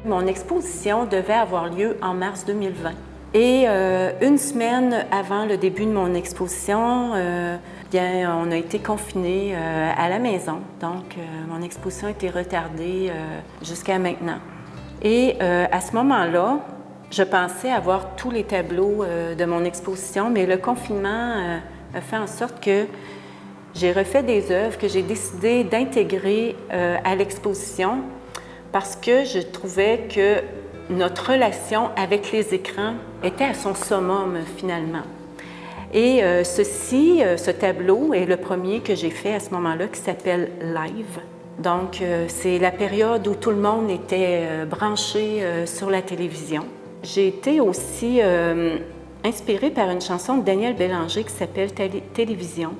Mon exposition devait avoir lieu en mars 2020. Et une semaine avant le début de mon exposition, on a été confinés à la maison. Donc, mon exposition a été retardée jusqu'à maintenant. Et à ce moment-là, je pensais avoir tous les tableaux de mon exposition, mais le confinement a fait en sorte que j'ai refait des œuvres que j'ai décidé d'intégrer à l'exposition parce que je trouvais que notre relation avec les écrans était à son summum finalement. Et ce tableau est le premier que j'ai fait à ce moment-là qui s'appelle Live. Donc, c'est la période où tout le monde était branché sur la télévision. J'ai été aussi inspirée par une chanson de Daniel Bélanger qui s'appelle Télévision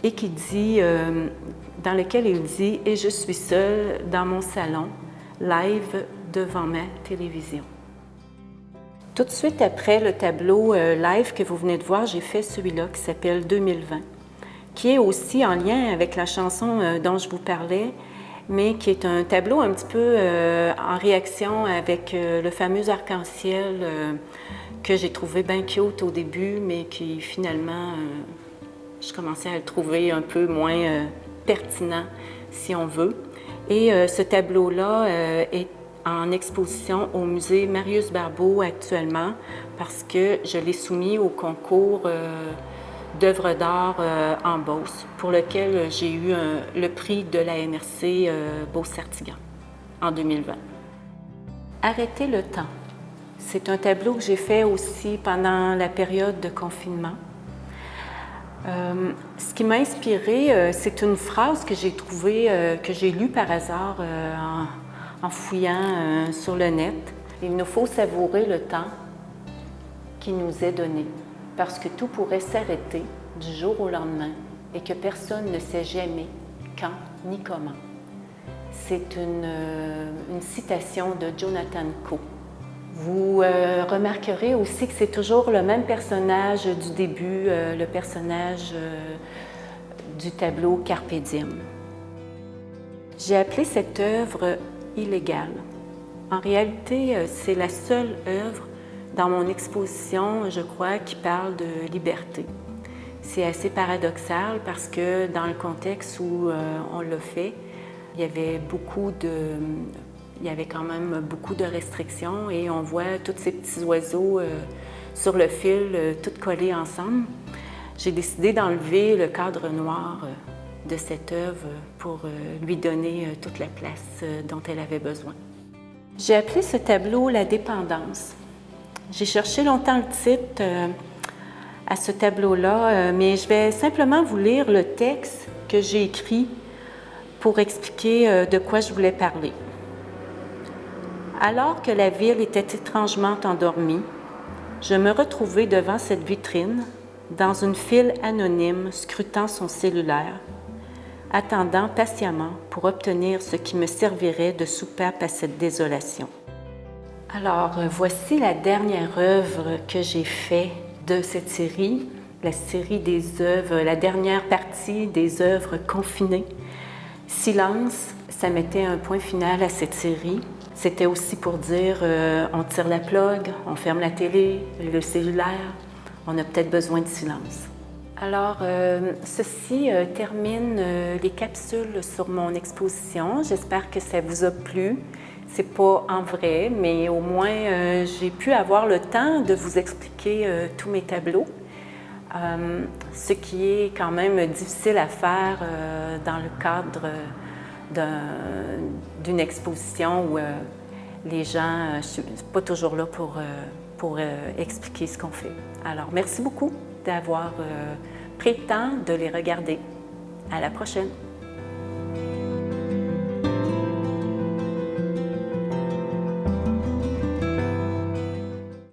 et qui dit, dans lequel il dit « Et je suis seule dans mon salon, live devant ma télévision ». Tout de suite après le tableau live que vous venez de voir, j'ai fait celui-là qui s'appelle 2020, qui est aussi en lien avec la chanson dont je vous parlais, mais qui est un tableau un petit peu en réaction avec le fameux arc-en-ciel que j'ai trouvé bien cute au début, mais qui finalement, je commençais à le trouver un peu moins pertinent, si on veut. Et ce tableau-là est en exposition au musée Marius Barbeau actuellement parce que je l'ai soumis au concours d'œuvres d'art en Beauce, pour lequel j'ai eu le prix de la MRC Beauce-Sartiguan en 2020. Arrêter le temps. C'est un tableau que j'ai fait aussi pendant la période de confinement. Ce qui m'a inspirée, c'est une phrase que j'ai trouvée, que j'ai lue par hasard en fouillant sur le net. Il nous faut savourer le temps qui nous est donné, parce que tout pourrait s'arrêter du jour au lendemain et que personne ne sait jamais quand ni comment. C'est une citation de Jonathan Coe. Vous remarquerez aussi que c'est toujours le même personnage du début, le personnage du tableau Carpe Diem. J'ai appelé cette œuvre illégale. En réalité, c'est la seule œuvre dans mon exposition, je crois, qui parle de liberté. C'est assez paradoxal parce que dans le contexte où on l'a fait, il y avait quand même beaucoup de restrictions et on voit tous ces petits oiseaux sur le fil, tous collés ensemble. J'ai décidé d'enlever le cadre noir de cette œuvre pour lui donner toute la place dont elle avait besoin. J'ai appelé ce tableau « La dépendance ». J'ai cherché longtemps le titre à ce tableau-là, mais je vais simplement vous lire le texte que j'ai écrit pour expliquer de quoi je voulais parler. Alors que la ville était étrangement endormie, je me retrouvai devant cette vitrine, dans une file anonyme scrutant son cellulaire, attendant patiemment pour obtenir ce qui me servirait de soupape à cette désolation. Alors, voici la dernière œuvre que j'ai faite de cette série, la série des œuvres, la dernière partie des œuvres confinées. Silence, ça mettait un point final à cette série. C'était aussi pour dire on tire la plug, on ferme la télé, le cellulaire, on a peut-être besoin de silence. Alors, ceci termine les capsules sur mon exposition. J'espère que ça vous a plu. C'est pas en vrai, mais au moins j'ai pu avoir le temps de vous expliquer tous mes tableaux. Ce qui est quand même difficile à faire dans le cadre d'une exposition où les gens ne sont pas toujours là pour expliquer ce qu'on fait. Alors, merci beaucoup d'avoir pris le temps de les regarder. À la prochaine!